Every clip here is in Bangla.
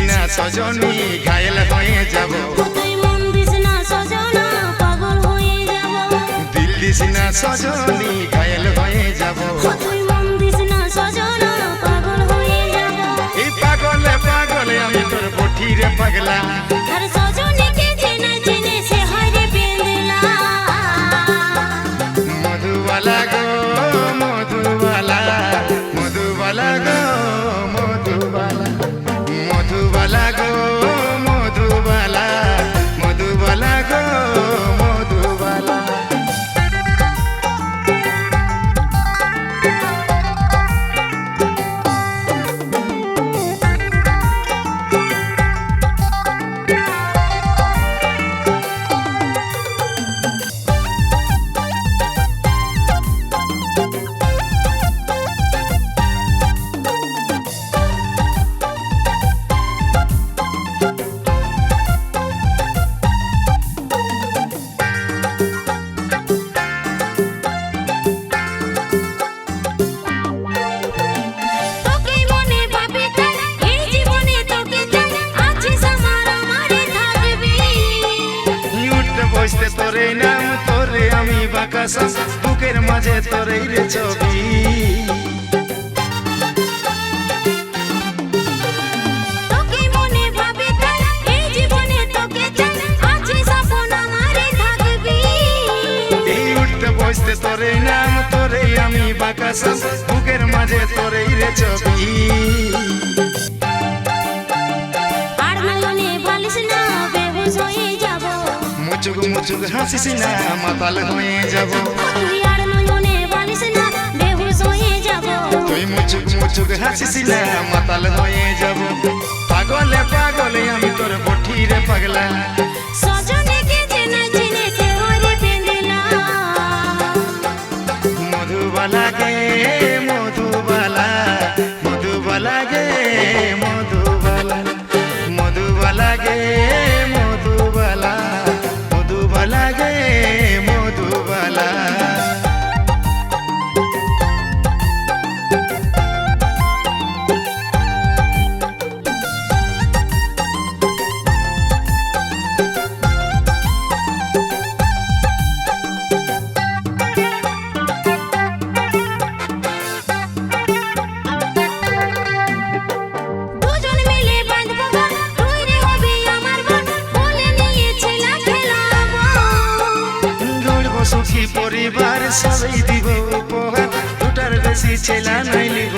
না সজনী ঘায়েল হয়ে যাব, তুই মন দিস না সজনা পাগল হয়ে যাব, দিল দিস না সজনী ঘায়েল হয়ে যাব, তুই মন দিস না সজনা পাগল হয়ে যাব। এই পাগলে পাগলে আমি তোর বঠিরে পাগলা, আর সজনীকে চেনে চেনে সে হয় রে পেন্দলা। মধুবালা গো মধুবালা, মধুবালা গো মধুবালা, মধুবালা গো মধুবালা, মধুবালা গো মধুবালা। তোকে মনে ভাবি তাই এই জীবনে তোকে চাই, আছিস আমার আমারে থাকবি। উঠতে বসতে তোরে নাম তোরে আমি বাকাসা, বুকের মাঝে তোরে রে ছবি। তোকে মনে ভাবি তাই এই জীবনে তোকে চাই, আছিস আপন আমারে থাকবি। এই উঠতে বসতে তোরে নাম তোরে আমি বাকাসা, বুকের মাঝে তোরে রে ছবি। আর নয়নে ভালিস না বেহুশ হয়ে যাব, মুচুক মুচুক হাসিস না মাতাল হয়ে যাব, তুই আর নয়নে ভালিস না বেহুশ হয়ে যাব। তুই মুচুক মুচুক হাসিস না মাতাল হয়ে যাব, পাগলে পাগলে আমি তোর বঠিরে পাগলা, সজনীকে চেনে চেনে সে হয় রে পেন্দলা। মধুবালা গে মধুবালা, মধুবালা গে মধুবালা, মধুবালা গে মধুবালা, মধুবালা গে মধুবালা। দুজন মিলে বাঁধবো ঘর, তুই রে হবি আমার বোন, বলে নিয়েছিলাম খেলাবো। গড়ব সুখী পরিবার সবাই দিব উপহার, দুটার বেশি ছেলা নাই লিব।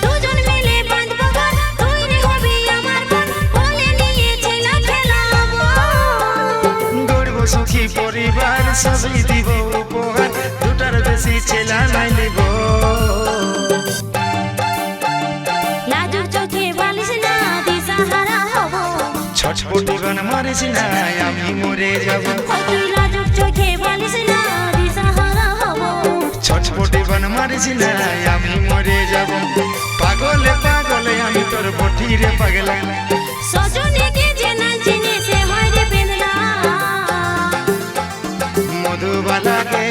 দুজন মিলে বাঁধবো ঘর, তুই রে হবি আমার বোন, বলে নিয়েছিলাম খেলাবো। গড়ব সুখী পরিবার সবাই দিব উপহার, দুটার বেশি ছেলা নাই লিব। লাজুক চোখে বালিস না দিশাহারা হব, ছটপটি গান মারিস না আমি মরে যাব, তুই লাজুক চোখে বালিস না দিশাহারা হব। ছটপটি গান মারিস না আমি মরে যাব, পাগলে পাগলে আমি তোর বঠিরে পাগলা, সজনীকে চেনে চেনে সে হয় রে পেন্দলা। মধুবালা গে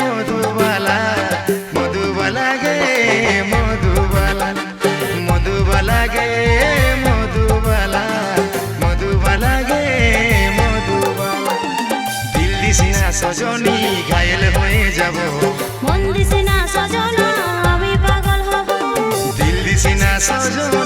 মধুবালা, মধুবালা গে মধুবালা, মধুবালা গে মধুবালা, মধুবালা গে মধুবালা। দিল দিস না সজনী ঘায়েল হয়ে যাব, মন দিস না সজনা আমি পাগল হব, দিল দিস না সজনী